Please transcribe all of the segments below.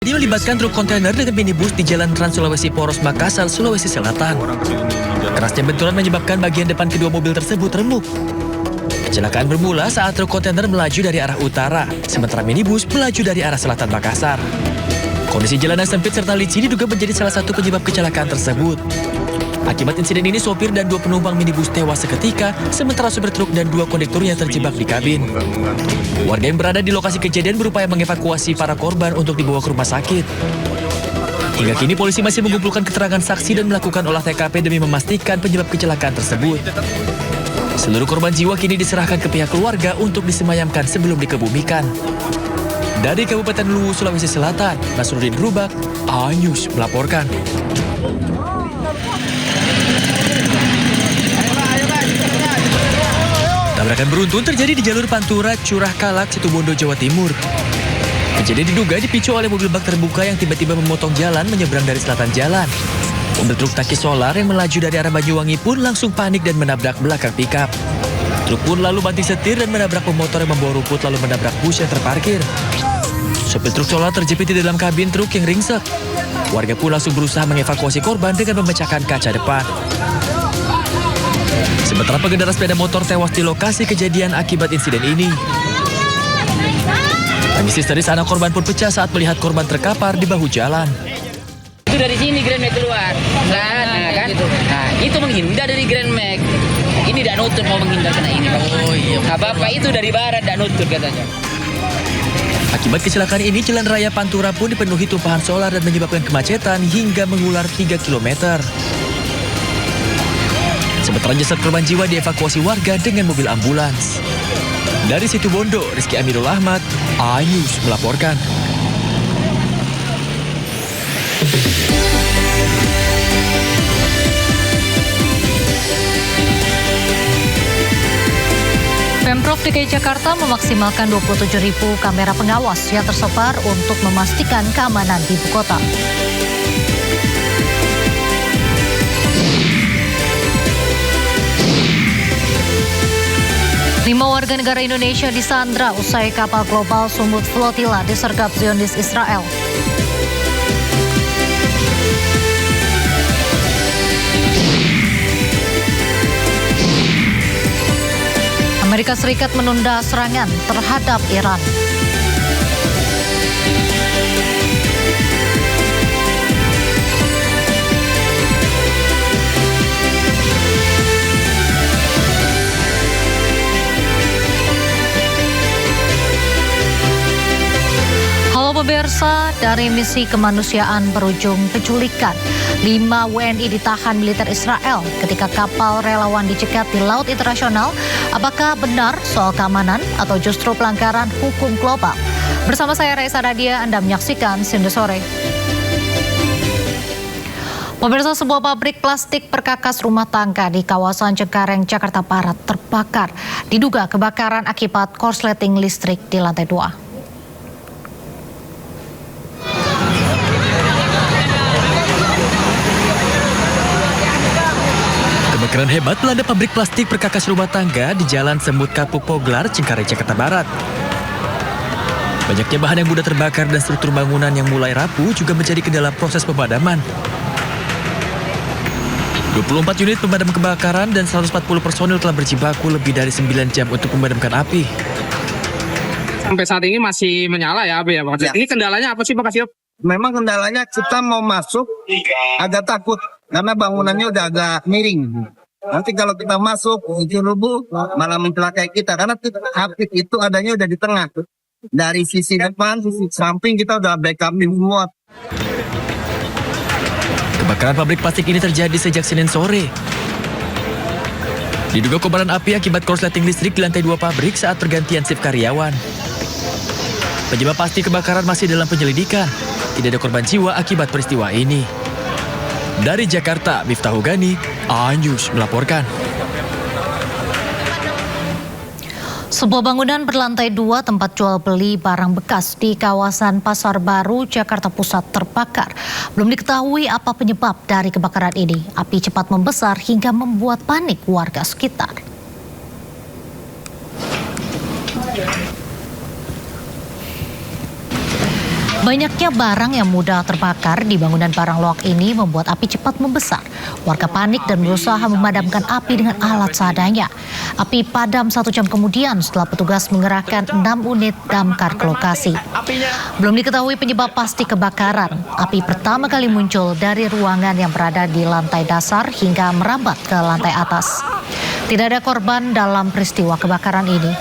Ini melibatkan truk kontainer dengan minibus di Jalan Trans Sulawesi Poros Makassar, Sulawesi Selatan. Kerasnya benturan menyebabkan bagian depan kedua mobil tersebut remuk. Kecelakaan bermula saat truk kontainer melaju dari arah utara, sementara minibus melaju dari arah selatan Makassar. Kondisi jalanan sempit serta licin diduga menjadi salah satu penyebab kecelakaan tersebut. Akibat insiden ini, sopir dan 2 penumpang minibus tewas seketika, sementara sopir truk dan 2 kondekturnya terjebak di kabin. Warga yang berada di lokasi kejadian berupaya mengevakuasi para korban untuk dibawa ke rumah sakit. Hingga kini polisi masih mengumpulkan keterangan saksi dan melakukan olah TKP demi memastikan penyebab kecelakaan tersebut. Seluruh korban jiwa kini diserahkan ke pihak keluarga untuk disemayamkan sebelum dikebumikan. Dari Kabupaten Luwu, Sulawesi Selatan, Nasruddin Rubak, A-News melaporkan. Tabrakan beruntun terjadi di jalur Pantura, Curah Kalak, Situbondo, Jawa Timur. Kejadian diduga dipicu oleh mobil bak terbuka yang tiba-tiba memotong jalan menyeberang dari selatan jalan. Mobil truk tangki solar yang melaju dari arah Banyuwangi pun langsung panik dan menabrak belakang pikap. Truk pun lalu banting setir dan menabrak pemotor yang membawa rumput lalu menabrak bus yang terparkir. Sopir truk solar terjepit di dalam kabin truk yang ringsek. Warga pun langsung berusaha mengevakuasi korban dengan memecahkan kaca depan. Sementara pengendara sepeda motor tewas di lokasi kejadian akibat insiden ini. Tangis histeris anak korban pun pecah saat melihat korban terkapar di bahu jalan. Itu dari sini Grand Max keluar, kan? Nah, itu menghindar dari Grand Max. Ini tidak nutut mau menghindar kena ini. Oh iya. Nah, bapak itu dari barat tidak nutut katanya. Akibat kecelakaan ini, jalan raya Pantura pun dipenuhi tumpahan solar dan menyebabkan kemacetan hingga mengular 3 km. Sementara jasad korban jiwa dievakuasi warga dengan mobil ambulans. Dari Situbondo, Rizky Amirul Ahmad, A-News melaporkan. Pemprov DKI Jakarta memaksimalkan 27.000 kamera pengawas yang tersebar untuk memastikan keamanan di ibu kota. Lima warga negara Indonesia disandra usai kapal global Sumut Flotilla disergap Zionis Israel. Amerika Serikat menunda serangan terhadap Iran. Halo pemirsa, dari misi kemanusiaan berujung penculikan, 5 WNI ditahan militer Israel ketika kapal relawan dicegat di laut internasional. Apakah benar soal keamanan atau justru pelanggaran hukum global? Bersama saya Raisa Radia, Anda menyaksikan Sindu Sore. Pemirsa, sebuah pabrik plastik perkakas rumah tangga di kawasan Cengkareng, Jakarta Barat terbakar. Diduga kebakaran akibat korsleting listrik di lantai 2. Kebakaran hebat melanda pabrik plastik perkakas rumah tangga di Jalan Semut Kapuk Poglar, Cengkareng, Jakarta Barat. Banyaknya bahan yang mudah terbakar dan struktur bangunan yang mulai rapuh juga menjadi kendala proses pemadaman. 24 unit pemadam kebakaran dan 140 personil telah berjibaku lebih dari 9 jam untuk memadamkan api. Sampai saat ini masih menyala ya api ya Pak. Ya. Ini kendalanya apa sih Pak Kasih? Memang kendalanya kita mau masuk agak takut karena bangunannya udah agak miring. Nanti kalau kita masuk itu rubuh malah mencelakai kita karena api itu adanya udah di tengah. Dari sisi depan, sisi samping kita udah backupin semua. Kebakaran pabrik plastik ini terjadi sejak Senin sore. Diduga kobaran api akibat korsleting listrik di lantai 2 pabrik saat pergantian shift karyawan. Penyebab pasti kebakaran masih dalam penyelidikan. Tidak ada korban jiwa akibat peristiwa ini. Dari Jakarta, Miftahul Gani, A-News melaporkan. Sebuah bangunan berlantai 2 tempat jual beli barang bekas di kawasan Pasar Baru, Jakarta Pusat terbakar. Belum diketahui apa penyebab dari kebakaran ini. Api cepat membesar hingga membuat panik warga sekitar. Banyaknya barang yang mudah terbakar di bangunan barang loak ini membuat api cepat membesar. Warga panik dan berusaha memadamkan api dengan alat seadanya. Api padam 1 jam kemudian setelah petugas mengerahkan 6 unit damkar ke lokasi. Belum diketahui penyebab pasti kebakaran. Api pertama kali muncul dari ruangan yang berada di lantai dasar hingga merambat ke lantai atas. Tidak ada korban dalam peristiwa kebakaran ini.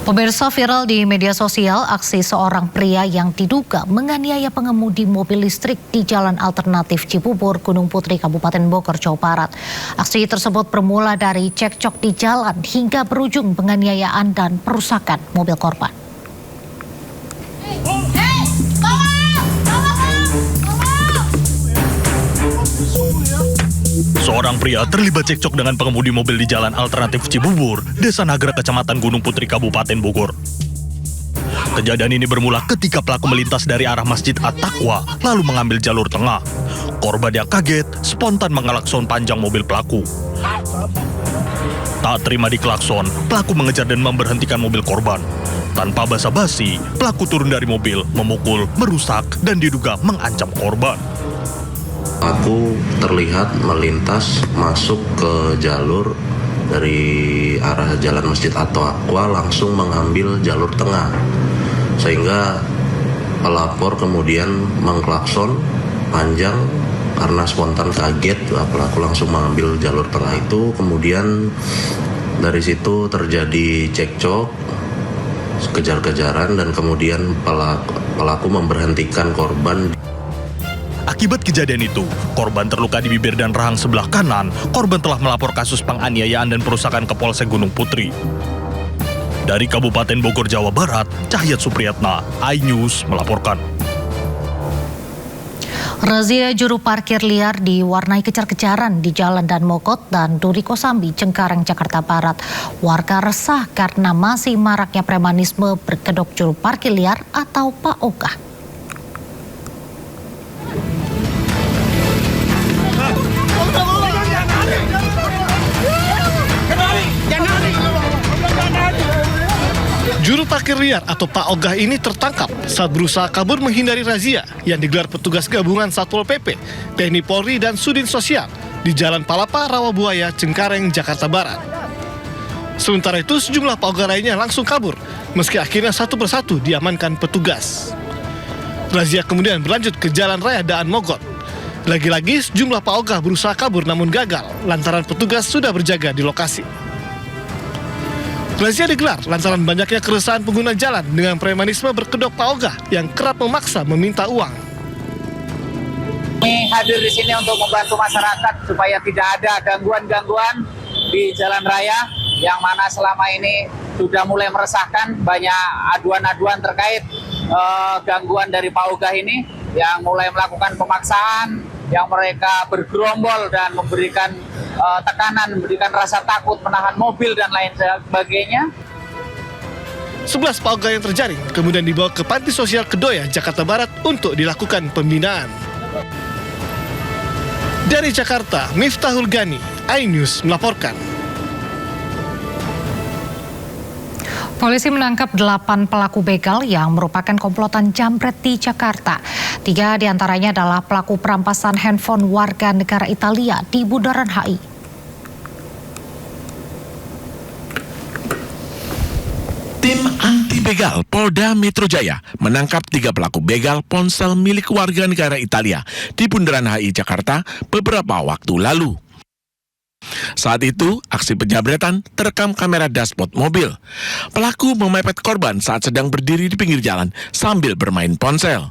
Pemirsa, viral di media sosial aksi seorang pria yang diduga menganiaya pengemudi mobil listrik di Jalan Alternatif Cibubur, Gunung Putri, Kabupaten Bogor, Jawa Barat. Aksi tersebut bermula dari cekcok di jalan hingga berujung penganiayaan dan perusakan mobil korban. Seorang pria terlibat cekcok dengan pengemudi mobil di Jalan Alternatif Cibubur, Desa Nagra, Kecamatan Gunung Putri, Kabupaten Bogor. Kejadian ini bermula ketika pelaku melintas dari arah Masjid At-Taqwa, lalu mengambil jalur tengah. Korban yang kaget, spontan mengelakson panjang mobil pelaku. Tak terima diklakson, pelaku mengejar dan memberhentikan mobil korban. Tanpa basa-basi, pelaku turun dari mobil, memukul, merusak, dan diduga mengancam korban. Pelaku terlihat melintas masuk ke jalur dari arah jalan Masjid At-Taqwa, langsung mengambil jalur tengah. Sehingga pelapor kemudian mengklakson panjang karena spontan kaget, pelaku langsung mengambil jalur tengah itu. Kemudian dari situ terjadi cekcok, kejar-kejaran, dan kemudian pelaku memberhentikan korban. Akibat kejadian itu, korban terluka di bibir dan rahang sebelah kanan. Korban telah melapor kasus penganiayaan dan perusakan ke Polsek Gunung Putri. Dari Kabupaten Bogor, Jawa Barat, Cahyat Supriyatna, iNews melaporkan. Razia juru parkir liar diwarnai kejar-kejaran di Jalan Dan Mogot dan Duri Kosambi, Cengkareng, Jakarta Barat. Warga resah karena masih maraknya premanisme berkedok juru parkir liar atau Pak Ogah. Juru parkir liar atau Pak Ogah ini tertangkap saat berusaha kabur menghindari razia yang digelar petugas gabungan Satpol PP, TNI Polri, dan Sudin Sosial di Jalan Palapa, Rawabuaya, Cengkareng, Jakarta Barat. Sementara itu, sejumlah Pak Ogah lainnya langsung kabur, meski akhirnya satu persatu diamankan petugas. Razia kemudian berlanjut ke Jalan Raya Daan Mogot. Lagi-lagi, sejumlah Pak Ogah berusaha kabur namun gagal lantaran petugas sudah berjaga di lokasi. Razia digelar lantaran banyaknya keresahan pengguna jalan dengan premanisme berkedok Pak Ogah yang kerap memaksa meminta uang. Kami hadir di sini untuk membantu masyarakat supaya tidak ada gangguan-gangguan di jalan raya yang mana selama ini sudah mulai meresahkan, banyak aduan-aduan terkait gangguan dari Pak Ogah ini yang mulai melakukan pemaksaan, yang mereka bergerombol dan memberikan tekanan, memberikan rasa takut, menahan mobil dan lain sebagainya. 11 Pak Ogah yang terjaring kemudian dibawa ke Panti Sosial Kedoya, Jakarta Barat untuk dilakukan pembinaan. Dari Jakarta, Miftahul Gani, iNews melaporkan. Polisi menangkap 8 pelaku begal yang merupakan komplotan jambret di Jakarta. 3 diantaranya adalah pelaku perampasan handphone warga negara Italia di Bundaran HI. Tim anti begal Polda Metro Jaya menangkap 3 pelaku begal ponsel milik warga negara Italia di Bundaran HI Jakarta beberapa waktu lalu. Saat itu, aksi penjambretan terekam kamera dashboard mobil. Pelaku memepet korban saat sedang berdiri di pinggir jalan sambil bermain ponsel.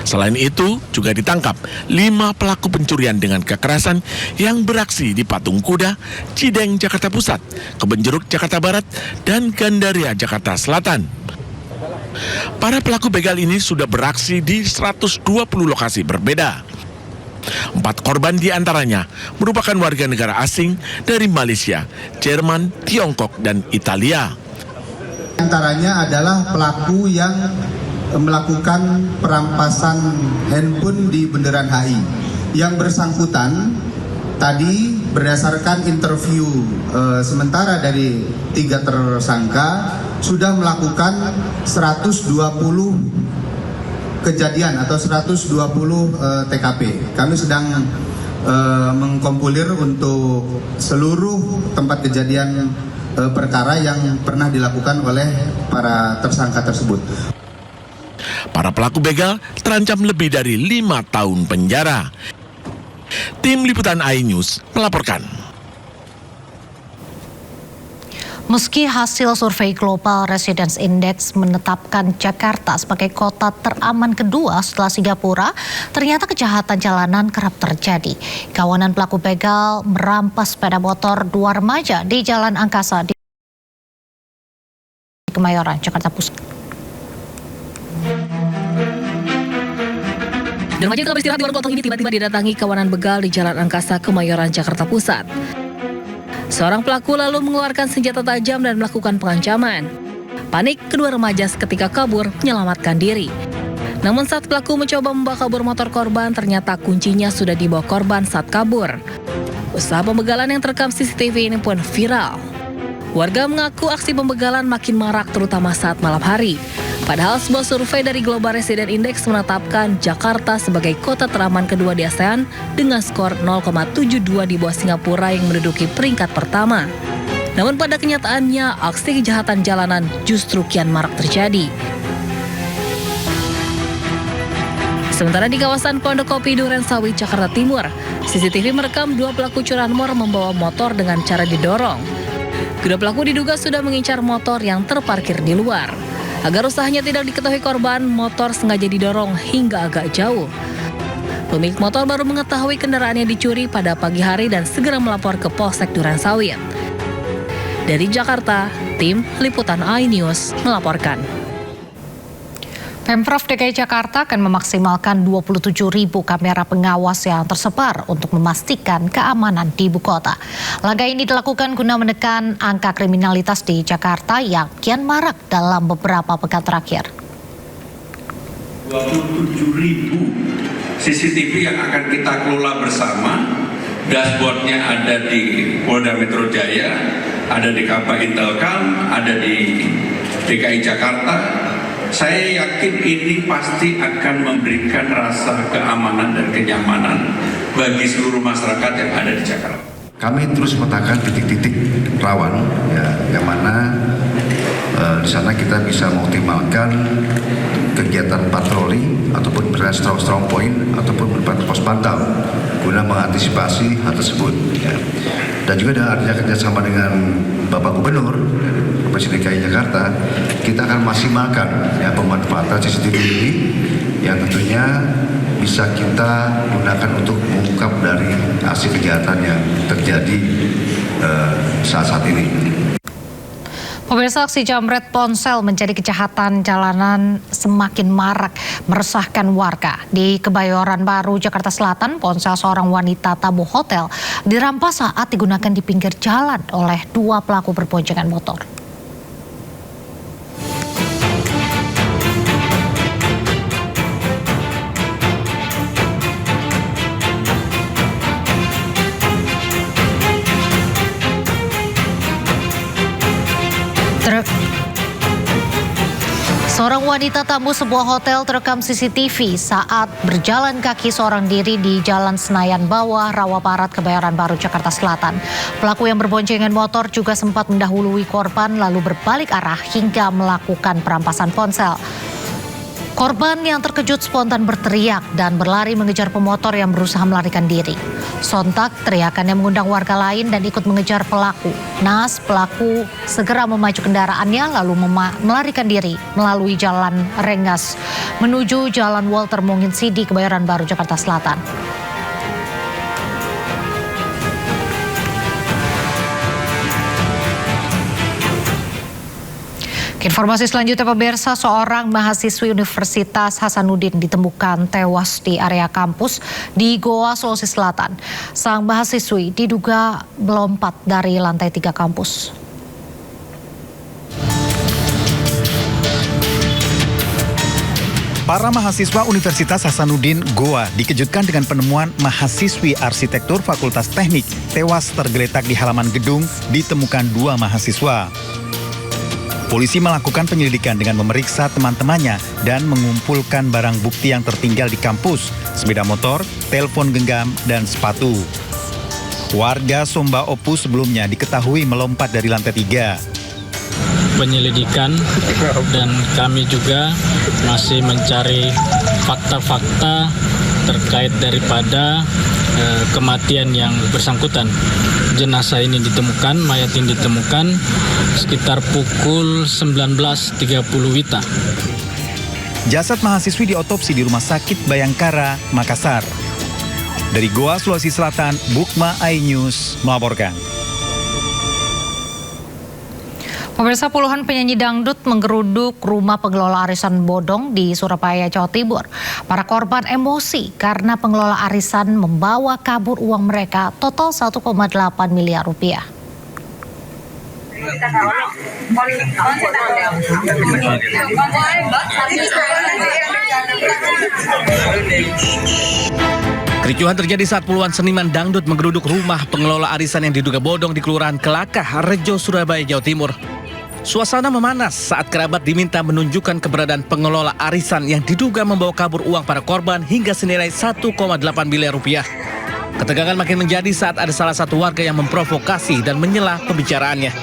Selain itu, juga ditangkap 5 pelaku pencurian dengan kekerasan yang beraksi di Patung Kuda, Cideng, Jakarta Pusat, Kebonjeruk, Jakarta Barat, dan Gandaria, Jakarta Selatan. Para pelaku begal ini sudah beraksi di 120 lokasi berbeda. 4 korban diantaranya merupakan warga negara asing dari Malaysia, Jerman, Tiongkok, dan Italia. Antaranya adalah pelaku yang melakukan perampasan handphone di Bundaran HI. Yang bersangkutan tadi berdasarkan interview sementara dari 3 tersangka sudah melakukan 120 kejadian atau 120 TKP. Kami sedang mengkompilir untuk seluruh tempat kejadian perkara yang pernah dilakukan oleh para tersangka tersebut. Para pelaku begal terancam lebih dari 5 tahun penjara. Tim Liputan iNews melaporkan. Meski hasil survei Global Residence Index menetapkan Jakarta sebagai kota teraman kedua setelah Singapura, ternyata kejahatan jalanan kerap terjadi. Kawanan pelaku begal merampas sepeda motor 2 remaja di Jalan Angkasa di Kemayoran, Jakarta Pusat. Dan remaja yang beristirahat di warung potong ini tiba-tiba didatangi kawanan begal di Jalan Angkasa, Kemayoran, Jakarta Pusat. Seorang pelaku lalu mengeluarkan senjata tajam dan melakukan pengancaman. Panik, kedua remaja seketika kabur menyelamatkan diri. Namun saat pelaku mencoba membawa kabur motor korban, ternyata kuncinya sudah dibawa korban saat kabur. Usaha pembegalan yang terekam CCTV ini pun viral. Warga mengaku aksi pembegalan makin marak terutama saat malam hari. Padahal sebuah survei dari Global Residence Index menetapkan Jakarta sebagai kota teraman kedua di ASEAN dengan skor 0,72 di bawah Singapura yang menduduki peringkat pertama. Namun pada kenyataannya aksi kejahatan jalanan justru kian marak terjadi. Sementara di kawasan Pondok Kopi Duren Sawit, Jakarta Timur, CCTV merekam 2 pelaku curanmor membawa motor dengan cara didorong. Kedua pelaku diduga sudah mengincar motor yang terparkir di luar. Agar usahanya tidak diketahui korban, motor sengaja didorong hingga agak jauh. Pemilik motor baru mengetahui kendaraannya dicuri pada pagi hari dan segera melapor ke Polsek Duren Sawit. Dari Jakarta, tim Liputan iNews melaporkan. Pemprov DKI Jakarta akan memaksimalkan 27.000 kamera pengawas yang tersebar untuk memastikan keamanan di ibu kota. Langkah ini dilakukan guna menekan angka kriminalitas di Jakarta yang kian marak dalam beberapa pekan terakhir. 27.000 CCTV yang akan kita kelola bersama. Dashboardnya ada di Polda Metro Jaya, ada di Kapa Intelkam, ada di DKI Jakarta. Saya yakin ini pasti akan memberikan rasa keamanan dan kenyamanan bagi seluruh masyarakat yang ada di Jakarta. Kami terus memetakan titik-titik rawan, ya, yang mana di sana kita bisa mengoptimalkan kegiatan patroli ataupun strong point ataupun berbagai pos pantau guna mengantisipasi hal tersebut. Ya. Dan juga dengan adanya kerjasama dengan Bapak Gubernur Provinsi DKI Jakarta, kita akan maksimalkan ya pemanfaatan CCTV ini yang tentunya bisa kita gunakan untuk mengungkap dari aksi kejahatan yang terjadi saat ini. Pemirsa, aksi jamret ponsel menjadi kejahatan jalanan semakin marak meresahkan warga. Di Kebayoran Baru, Jakarta Selatan, ponsel seorang wanita tamu hotel dirampas saat digunakan di pinggir jalan oleh 2 pelaku berboncengan motor. Seorang wanita tamu sebuah hotel terekam CCTV saat berjalan kaki seorang diri di Jalan Senayan Bawah, Rawa Barat, Kebayoran Baru, Jakarta Selatan. Pelaku yang berboncengan motor juga sempat mendahului korban lalu berbalik arah hingga melakukan perampasan ponsel. Korban yang terkejut spontan berteriak dan berlari mengejar pemotor yang berusaha melarikan diri. Sontak teriakannya mengundang warga lain dan ikut mengejar pelaku. Naas pelaku segera memacu kendaraannya lalu melarikan diri melalui Jalan Rengas menuju Jalan Walter Monginsidi, Kebayoran Baru, Jakarta Selatan. Informasi selanjutnya, pemirsa, seorang mahasiswi Universitas Hasanuddin ditemukan tewas di area kampus di Goa, Sulawesi Selatan. Sang mahasiswi diduga melompat dari lantai 3 kampus. Para mahasiswa Universitas Hasanuddin Goa dikejutkan dengan penemuan mahasiswi arsitektur Fakultas Teknik tewas tergeletak di halaman gedung ditemukan 2 mahasiswa. Polisi melakukan penyelidikan dengan memeriksa teman-temannya dan mengumpulkan barang bukti yang tertinggal di kampus, sepeda motor, telepon genggam, dan sepatu. Warga Somba Opu sebelumnya diketahui melompat dari lantai 3. Penyelidikan dan kami juga masih mencari fakta-fakta terkait daripada kematian yang bersangkutan. Jenazah ini ditemukan, mayat ini ditemukan sekitar pukul 19.30 WITA. Jasad mahasiswi diotopsi di Rumah Sakit Bayangkara, Makassar. Dari Goa, Sulawesi Selatan, Bukma iNews melaporkan. Pemirsa, puluhan penyanyi dangdut menggeruduk rumah pengelola arisan bodong di Surabaya, Jawa Timur. Para korban emosi karena pengelola arisan membawa kabur uang mereka total 1,8 miliar rupiah. Kericuhan terjadi saat puluhan seniman dangdut menggeruduk rumah pengelola arisan yang diduga bodong di Kelurahan Kelakah, Rejo, Surabaya, Jawa Timur. Suasana memanas saat kerabat diminta menunjukkan keberadaan pengelola arisan yang diduga membawa kabur uang para korban hingga senilai 1,8 miliar rupiah. Ketegangan makin menjadi saat ada salah satu warga yang memprovokasi dan menyela pembicaraannya.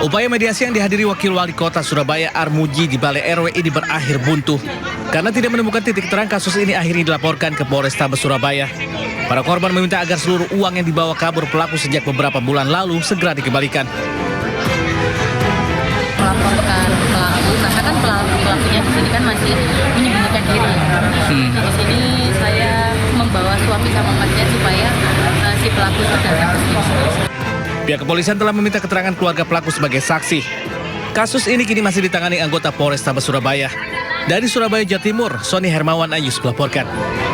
Upaya mediasi yang dihadiri Wakil Wali Kota Surabaya Armuji di Balai RW ini berakhir buntu. Karena tidak menemukan titik terang, kasus ini akhirnya dilaporkan ke Polrestabes Surabaya. Para korban meminta agar seluruh uang yang dibawa kabur pelaku sejak beberapa bulan lalu segera dikembalikan. Melaporkan pelaku karena kan pelakunya di sini kan masih menyembunyikan diri. Di sini saya membawa suami sama pasien supaya si pelaku itu datang ke sini. Pihak kepolisian telah meminta keterangan keluarga pelaku sebagai saksi. Kasus ini kini masih ditangani anggota Polrestabes Surabaya. Dari Surabaya, Jawa Timur, Sony Hermawan Ayus melaporkan.